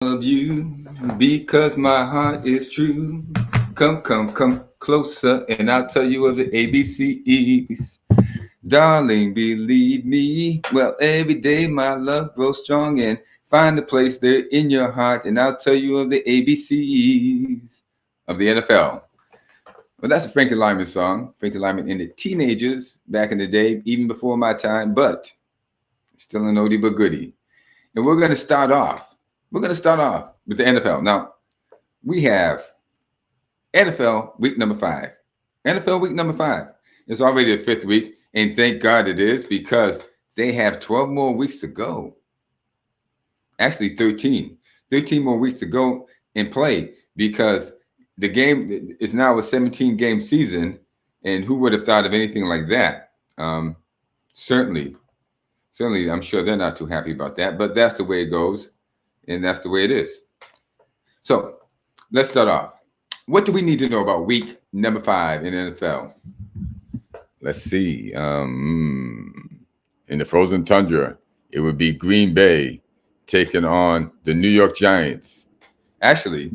love you because my heart is true. Come closer, and I'll tell you of the ABCs. Darling, believe me. Well, every day my love grows strong and find a place there in your heart, and I'll tell you of the ABCs of the NFL. Well, that's a Frankie Lyman song. Frankie Lyman and the Teenagers back in the day, even before my time, but still an oldie but goodie. And we're going to start off. We're going to start off with the NFL. Now, we have NFL week number 5. NFL week number 5. It's already the 5th week, and thank God it is because they have 12 more weeks to go. Actually, 13. 13 more weeks to go and play because the game is now a 17-game season, and who would have thought of anything like that? Certainly, I'm sure they're not too happy about that, but that's the way it goes, and that's the way it is. So let's start off. What do we need to know about week number 5 in the NFL? Let's see. In the frozen tundra, it would be Green Bay taking on the New York Giants. Actually,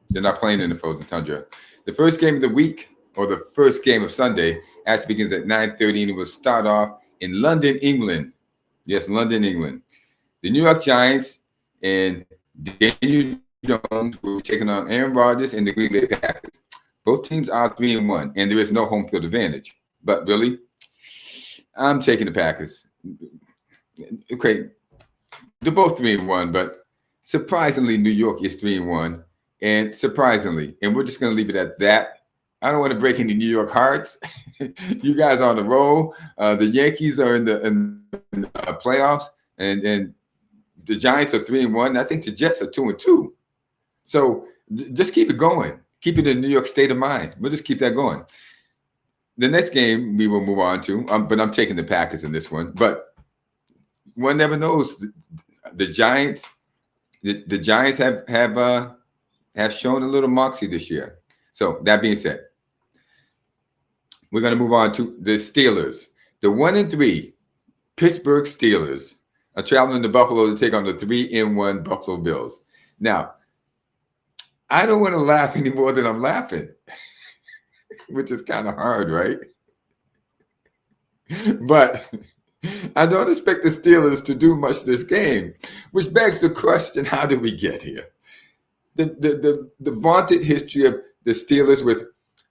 they're not playing in the frozen tundra. The first game of the week, or the first game of Sunday, actually begins at 9:30, and it will start off in London, England. Yes, London, England. The New York Giants and Daniel Jones will be taking on Aaron Rodgers and the Green Bay Packers. Both teams are 3-1, and there is no home field advantage. But really, I'm taking the Packers. Okay, they're both 3-1, but surprisingly, New York is 3-1, and surprisingly, and we're just going to leave it at that. I don't want to break any New York hearts. You guys are on the roll. The Yankees are in the playoffs, and the Giants are 3-1. I think the Jets are 2-2. So just keep it going. Keep it in New York state of mind. We'll just keep that going. The next game we will move on to, but I'm taking the Packers in this one. But one never knows. The Giants, the Giants have shown a little moxie this year. So that being said, we're going to move on to the Steelers. The 1-3 Pittsburgh Steelers are traveling to Buffalo to take on the 3-1 Buffalo Bills. Now, I don't want to laugh any more than I'm laughing, which is kind of hard, right? But I don't expect the Steelers to do much this game, which begs the question, how did we get here? The vaunted history of the Steelers with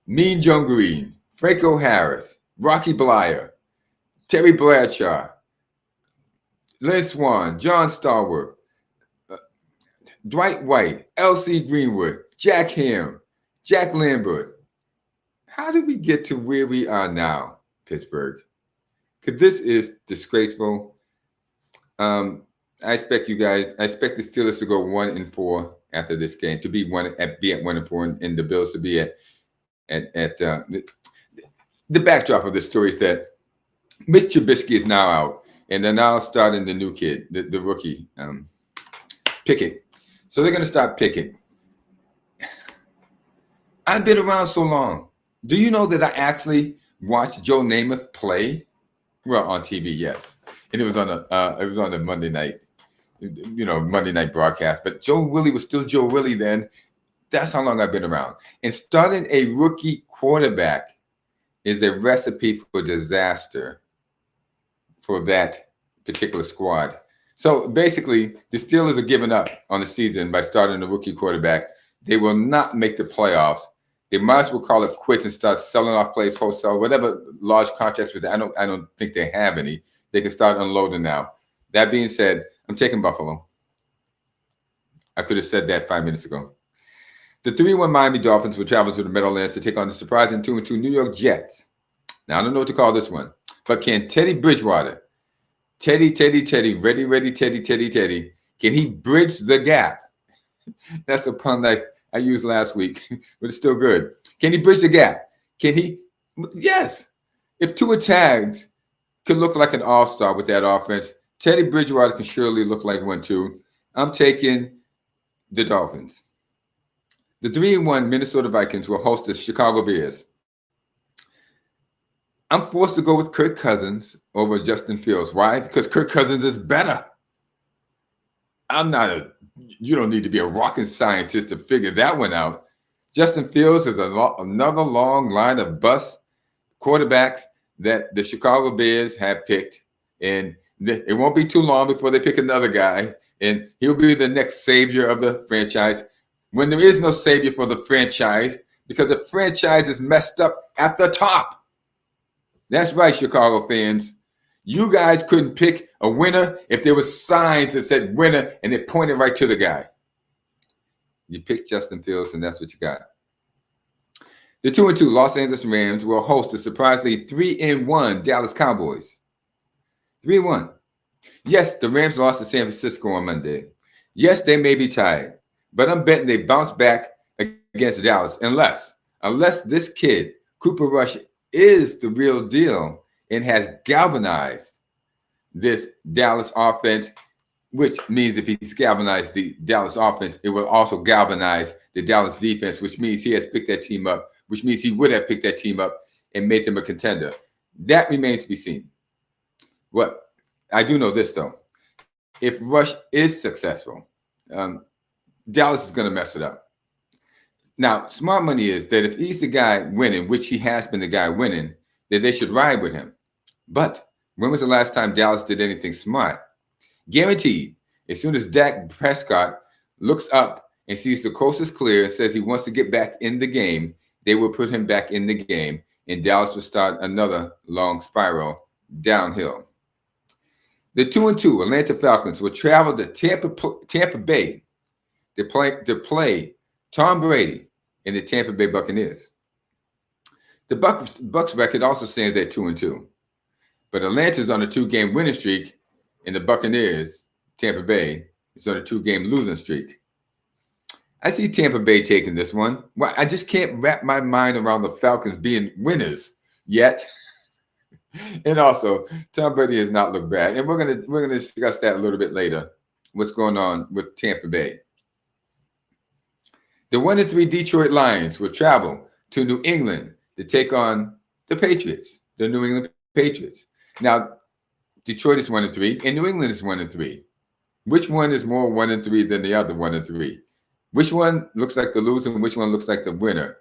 Mean Joe Green, Franco Harris, Rocky Bleier, Terry Bradshaw, Lynn Swann, John Stallworth, Dwight White, L.C. Greenwood, Jack Ham, Jack Lambert. How did we get to where we are now, Pittsburgh? Because this is disgraceful. I expect the Steelers to go 1-4 after this game, to be at 1-4, and the Bills to be at the backdrop of the story is that Mitch Trubisky is now out, and they're now starting the new kid, the rookie, Pickett. So they're going to start Pickett. I've been around so long. Do you know that I actually watched Joe Namath play? Well, on TV, yes, and it was on a Monday night, Monday night broadcast. But Joe Willie was still Joe Willie then. That's how long I've been around. And starting a rookie quarterback is a recipe for disaster for that particular squad. So basically, the Steelers are giving up on the season by starting a rookie quarterback. They will not make the playoffs. They might as well call it quits and start selling off players wholesale, whatever large contracts with. I don't think they have any. They can start unloading now. That being said, I'm taking Buffalo. I could have said that 5 minutes ago. The 3-1 Miami Dolphins will travel to the Meadowlands to take on the surprising 2-2 New York Jets. Now, I don't know what to call this one, but can Teddy Bridgewater, Teddy, ready, Teddy, can he bridge the gap? That's a pun that I used last week, but it's still good. Can he bridge the gap? Can he? Yes. If Tua Tags could look like an all-star with that offense, Teddy Bridgewater can surely look like one too. I'm taking the Dolphins. The 3-1 Minnesota Vikings will host the Chicago Bears. I'm forced to go with Kirk Cousins over Justin Fields. Why? Because Kirk Cousins is better. You don't need to be a rocket scientist to figure that one out. Justin Fields is another long line of bust quarterbacks that the Chicago Bears have picked. And it won't be too long before they pick another guy, and he'll be the next savior of the franchise when there is no savior for the franchise because the franchise is messed up at the top. That's right, Chicago fans. You guys couldn't pick a winner if there was signs that said winner and it pointed right to the guy. You picked Justin Fields, and that's what you got. The 2-2 Los Angeles Rams will host the surprisingly 3-1 Dallas Cowboys. 3-1. Yes, the Rams lost to San Francisco on Monday. Yes, they may be tired, but I'm betting they bounce back against Dallas unless this kid, Cooper Rush, is the real deal and has galvanized this Dallas offense, which means if he's galvanized the Dallas offense, it will also galvanize the Dallas defense, which means he has picked that team up, which means he would have picked that team up and made them a contender. That remains to be seen. What I do know this, though. If Rush is successful, Dallas is going to mess it up. Now, smart money is that if he's the guy winning, which he has been the guy winning, that they should ride with him. But when was the last time Dallas did anything smart? Guaranteed, as soon as Dak Prescott looks up and sees the coast is clear and says he wants to get back in the game, they will put him back in the game, and Dallas will start another long spiral downhill. The 2-2 Atlanta Falcons will travel to Tampa Bay to play Tom Brady and the Tampa Bay Buccaneers. The Bucs record also stands at 2-2, but Atlanta's on a 2-game winning streak, and the Buccaneers, Tampa Bay, is on a 2-game losing streak. I see Tampa Bay taking this one. Well, I just can't wrap my mind around the Falcons being winners yet. And also, Tom Brady has not looked bad, and we're gonna discuss that a little bit later. What's going on with Tampa Bay? The 1-3 Detroit Lions will travel to New England to take on the Patriots, the New England Patriots. Now, Detroit is 1-3, and New England is 1-3. Which one is more 1-3 than the other 1-3? Which one looks like the loser and which one looks like the winner?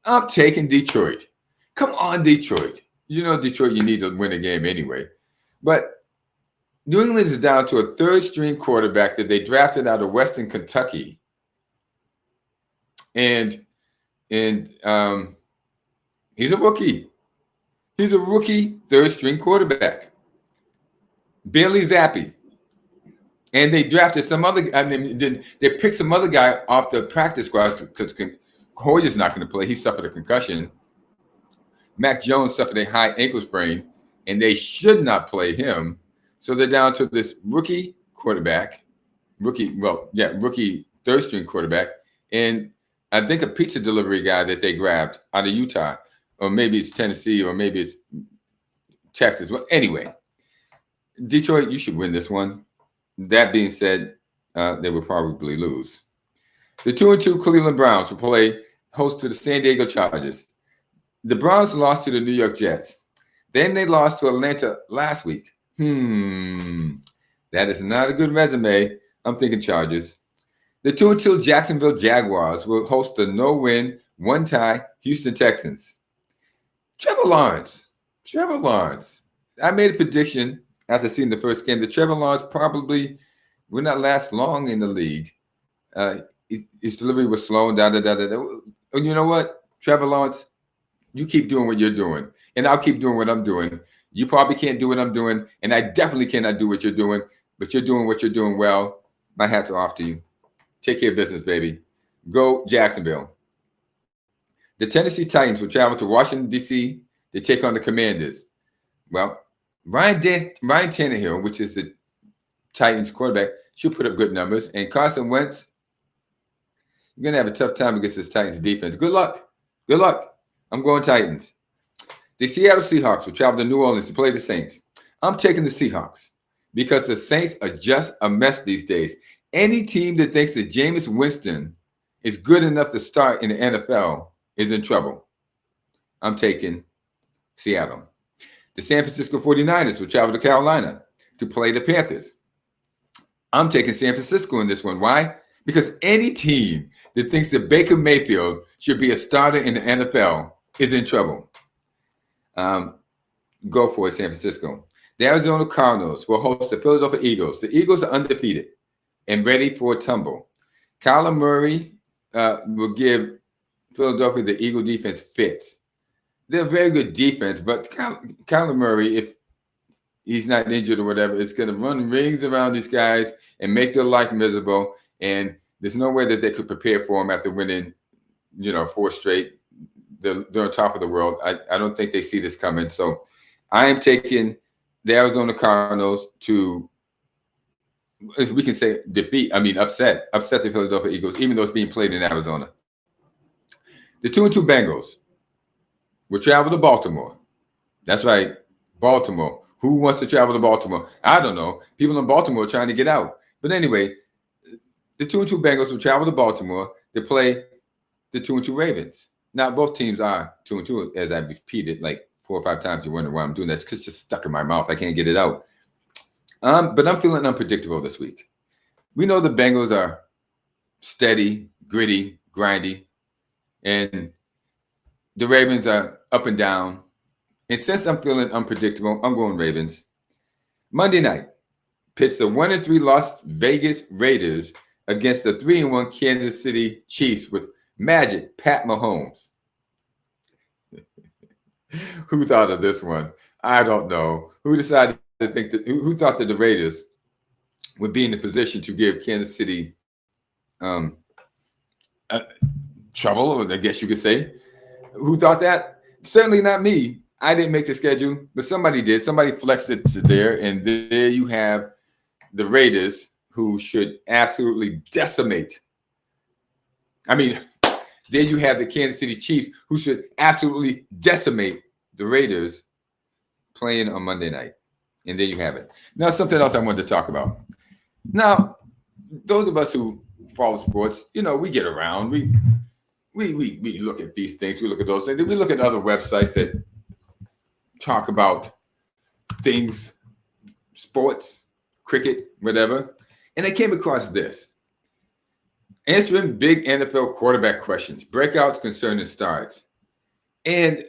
I'm taking Detroit. Come on, Detroit. You know, Detroit, you need to win a game anyway. But New England is down to a third-string quarterback that they drafted out of Western Kentucky. And he's a rookie. He's a rookie third-string quarterback. Bailey Zappi. And they drafted some other, they picked some other guy off the practice squad because Hoyer's not going to play. He suffered a concussion. Mac Jones suffered a high ankle sprain, and they should not play him. So they're down to this rookie quarterback, rookie third-string quarterback, and I think a pizza delivery guy that they grabbed out of Utah, or maybe it's Tennessee, or maybe it's Texas. Well, anyway, Detroit, you should win this one. That being said, they will probably lose. The 2-2 Cleveland Browns will play host to the San Diego Chargers. The Browns lost to the New York Jets. Then they lost to Atlanta last week. That is not a good resume. I'm thinking Chargers. The 2-2 Jacksonville Jaguars will host the no-win, one-tie Houston Texans. Trevor Lawrence. I made a prediction after seeing the first game that Trevor Lawrence probably will not last long in the league. His delivery was slow. And you know what, Trevor Lawrence? You keep doing what you're doing, and I'll keep doing what I'm doing. You probably can't do what I'm doing, and I definitely cannot do what you're doing, but you're doing what you're doing well. My hats are off to you. Take care of business, baby. Go Jacksonville. The Tennessee Titans will travel to Washington, D.C. to take on the Commanders. Well, Ryan Tannehill, which is the Titans quarterback, should put up good numbers, and Carson Wentz, you're going to have a tough time against this Titans defense. Good luck. I'm going Titans. The Seattle Seahawks will travel to New Orleans to play the Saints. I'm taking the Seahawks because the Saints are just a mess these days. Any team that thinks that Jameis Winston is good enough to start in the NFL is in trouble. I'm taking Seattle. The San Francisco 49ers will travel to Carolina to play the Panthers. I'm taking San Francisco in this one. Why? Because any team that thinks that Baker Mayfield should be a starter in the NFL is in trouble. Go for it, San Francisco. The Arizona Cardinals will host the Philadelphia Eagles. The Eagles are undefeated and ready for a tumble. Kyler Murray will give Philadelphia the Eagle defense fits. They're a very good defense, but Kyler Murray, if he's not injured or whatever, is going to run rings around these guys and make their life miserable. And there's no way that they could prepare for him after winning, 4 straight. They're on top of the world. I don't think they see this coming. So I am taking the Arizona Cardinals to, if we can say upset the Philadelphia Eagles, even though it's being played in Arizona. The 2-2 Bengals will travel to Baltimore. That's right, Baltimore. Who wants to travel to Baltimore? I don't know. People in Baltimore are trying to get out. But anyway, the 2-2 Bengals will travel to Baltimore to play the 2-2 Ravens. Now, both teams are 2-2, as I've repeated like 4 or 5 times. You're wondering why I'm doing that. It's because it's just stuck in my mouth. I can't get it out. But I'm feeling unpredictable this week. We know the Bengals are steady, gritty, grindy, and the Ravens are up and down. And since I'm feeling unpredictable, I'm going Ravens. Monday night, pits the 1-3 Las Vegas Raiders against the 3-1 Kansas City Chiefs with Magic Pat Mahomes. Who thought of this one? I don't know. Who decided to think that? Who thought that the Raiders would be in the position to give Kansas City trouble? I guess you could say. Who thought that? Certainly not me. I didn't make the schedule, but somebody did. Somebody flexed it to there, and there you have the Raiders, who should absolutely decimate. There you have the Kansas City Chiefs, who should absolutely decimate the Raiders, playing on Monday night. And there you have it. Now, something else I wanted to talk about. Now, those of us who follow sports, we get around. We look at these things. We look at those things. We look at other websites that talk about things, sports, cricket, whatever. And I came across this. Answering big NFL quarterback questions, breakouts concerning starts. And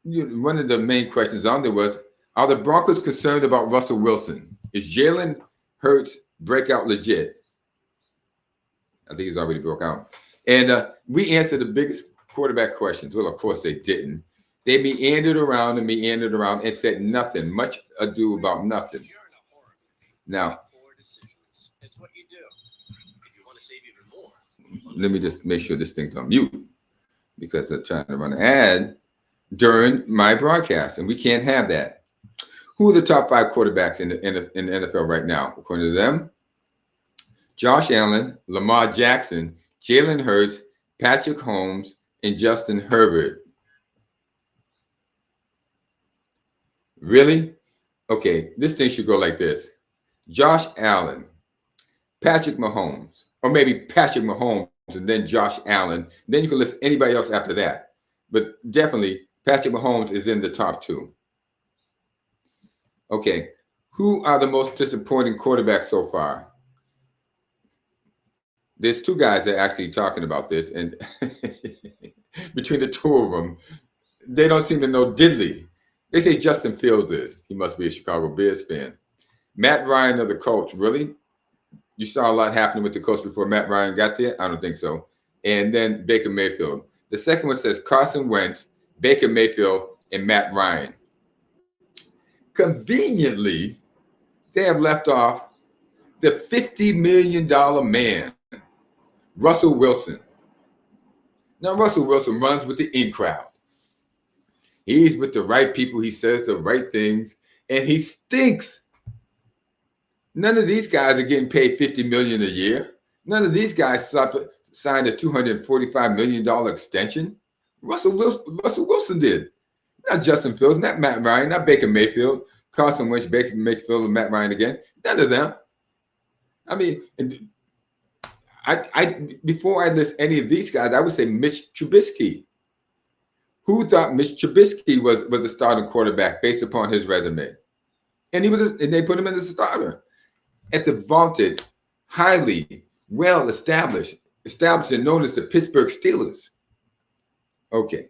one of the main questions on there was, are the Broncos concerned about Russell Wilson? Is Jalen Hurts breakout legit? I think he's already broke out. And we answered the biggest quarterback questions. Well, of course they didn't. They meandered around and said nothing, much ado about nothing. Now, let me just make sure this thing's on mute because they're trying to run an ad during my broadcast, and we can't have that. Who are the top 5 quarterbacks in the NFL right now? According to them, Josh Allen, Lamar Jackson, Jalen Hurts, Patrick Mahomes, and Justin Herbert. Really? Okay, this thing should go like this. Josh Allen, Patrick Mahomes, or maybe Patrick Mahomes and then Josh Allen. Then you can list anybody else after that. But definitely Patrick Mahomes is in the top 2. Okay, who are the most disappointing quarterbacks so far? There's 2 guys that are actually talking about this, and between the 2 of them, they don't seem to know diddly. They say Justin Fields is. He must be a Chicago Bears fan. Matt Ryan of the Colts, really? You saw a lot happening with the Colts before Matt Ryan got there? I don't think so. And then Baker Mayfield. The second one says Carson Wentz, Baker Mayfield, and Matt Ryan. Conveniently, they have left off the $50 million man, Russell Wilson. Now, Russell Wilson runs with the in crowd. He's with the right people. He says the right things, and he stinks. None of these guys are getting paid $50 million a year. None of these guys signed a $245 million extension. Russell Wilson did. Not Justin Fields, not Matt Ryan, not Baker Mayfield, Carson Wentz, Baker Mayfield, and Matt Ryan again. None of them. Before I list any of these guys, I would say Mitch Trubisky. Who thought Mitch Trubisky was a starting quarterback based upon his resume? And they put him in as a starter. at the vaunted, highly well established and known as the Pittsburgh Steelers. Okay.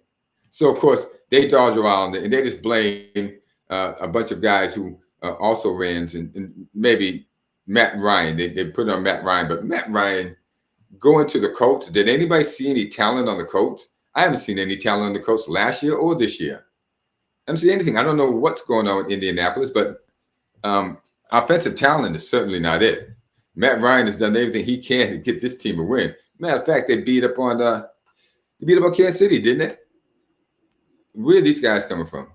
So, of course, they dodge around and they just blame a bunch of guys who also ran, and maybe Matt Ryan. They put on Matt Ryan, but Matt Ryan going to the Colts. Did anybody see any talent on the Colts? I haven't seen any talent on the Colts last year or this year. I haven't seen anything. I don't know what's going on in Indianapolis, but offensive talent is certainly not it. Matt Ryan has done everything he can to get this team a win. Matter of fact, they beat up on Kansas City, didn't they? Where are these guys coming from?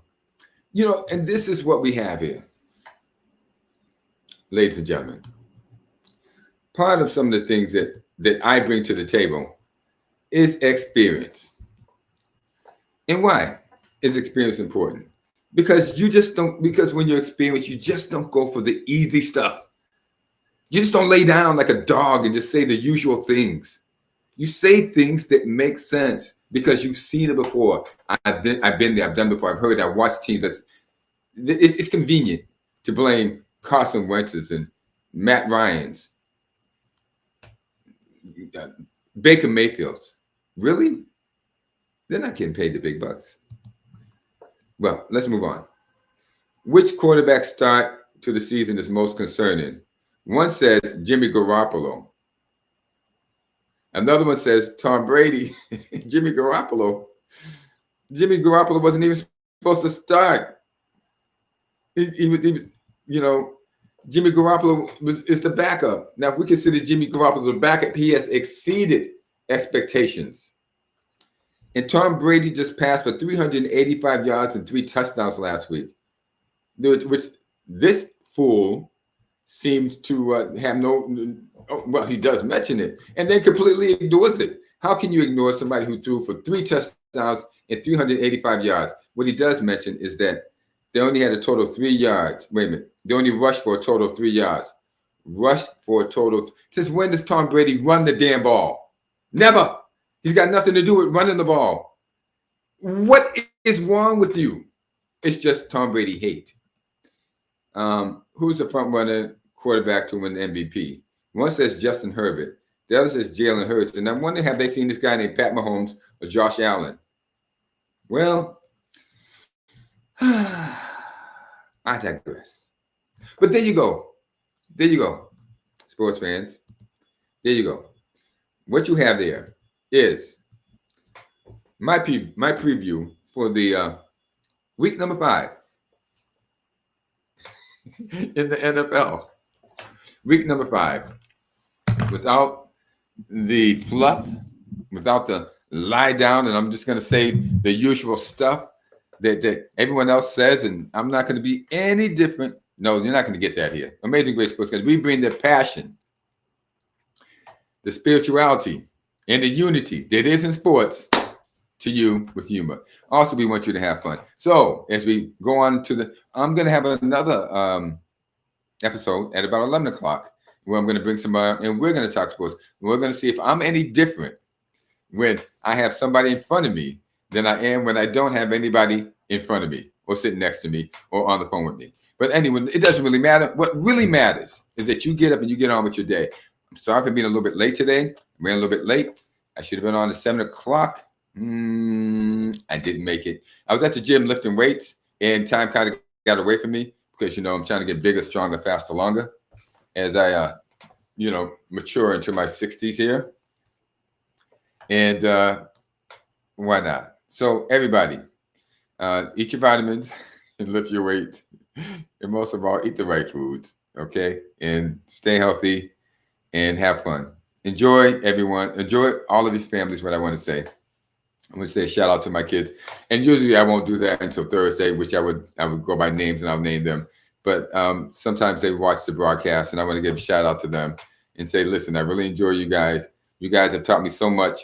And this is what we have here, ladies and gentlemen. Part of some of the things that I bring to the table is experience. And why is experience important? Because because when you're experienced, you just don't go for the easy stuff. You just don't lay down like a dog and just say the usual things. You say things that make sense because you've seen it before. I've been there. I've done it before. I've heard. I've watched teams. It's convenient to blame Carson Wentz's and Matt Ryan's, Baker Mayfield's. Really? They're not getting paid the big bucks. Well, let's move on. Which quarterback start to the season is most concerning? One says Jimmy Garoppolo. Another one says Tom Brady. Jimmy Garoppolo wasn't even supposed to start. Jimmy Garoppolo is the backup. Now, if we consider Jimmy Garoppolo the backup, he has exceeded expectations. And Tom Brady just passed for 385 yards and 3 touchdowns last week, which this fool seems to have no. Well, he does mention it, and then completely ignores it. How can you ignore somebody who threw for 3 touchdowns and 385 yards? What he does mention is that they only had a total of 3 yards. Wait a minute. They only rushed for a total of 3 yards. Since when does Tom Brady run the damn ball? Never. He's got nothing to do with running the ball. What is wrong with you? It's just Tom Brady hate. Who's the front runner quarterback to win the MVP? One says Justin Herbert. The other says Jalen Hurts. And I'm wondering, have they seen this guy named Pat Mahomes or Josh Allen? Well, I digress. But there you go. There you go, sports fans. There you go. What you have there is my preview for the week number 5 in the NFL. Week number 5. Without the fluff, without the lie down, and I'm just going to say the usual stuff that everyone else says, and I'm not going to be any different. No, you're not going to get that here. Amazing Grace Sports, because we bring the passion, the spirituality, and the unity that is in sports to you with humor. Also, we want you to have fun. So as we go on I'm going to have another episode at about 11 o'clock where I'm going to bring somebody and we're going to talk sports. We're going to see if I'm any different when I have somebody in front of me than I am when I don't have anybody in front of me or sitting next to me or on the phone with me. But anyway, it doesn't really matter. What really matters is that you get up and you get on with your day. I'm sorry for being a little bit late today. I ran a little bit late. I should have been on at 7 o'clock. I didn't make it. I was at the gym lifting weights and time kind of got away from me because, I'm trying to get bigger, stronger, faster, longer as I, mature into my 60s here. And why not? So everybody, eat your vitamins and lift your weight. And most of all, eat the right foods, okay? And stay healthy and have fun. Enjoy, everyone. Enjoy all of your families, what I want to say. I'm going to say a shout out to my kids. And usually I won't do that until Thursday, which I would go by names and I'll name them. But sometimes they watch the broadcast and I want to give a shout out to them and say, listen, I really enjoy you guys. You guys have taught me so much.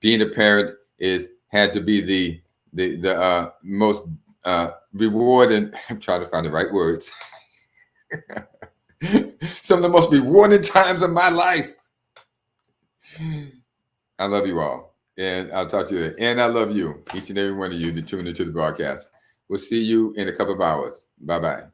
Being a parent had to be the most rewarding. I'm trying to find the right words. Some of the most rewarding times of my life. I love you all. And I'll talk to you later. And I love you, each and every one of you that tune into the broadcast. We'll see you in a couple of hours. Bye-bye.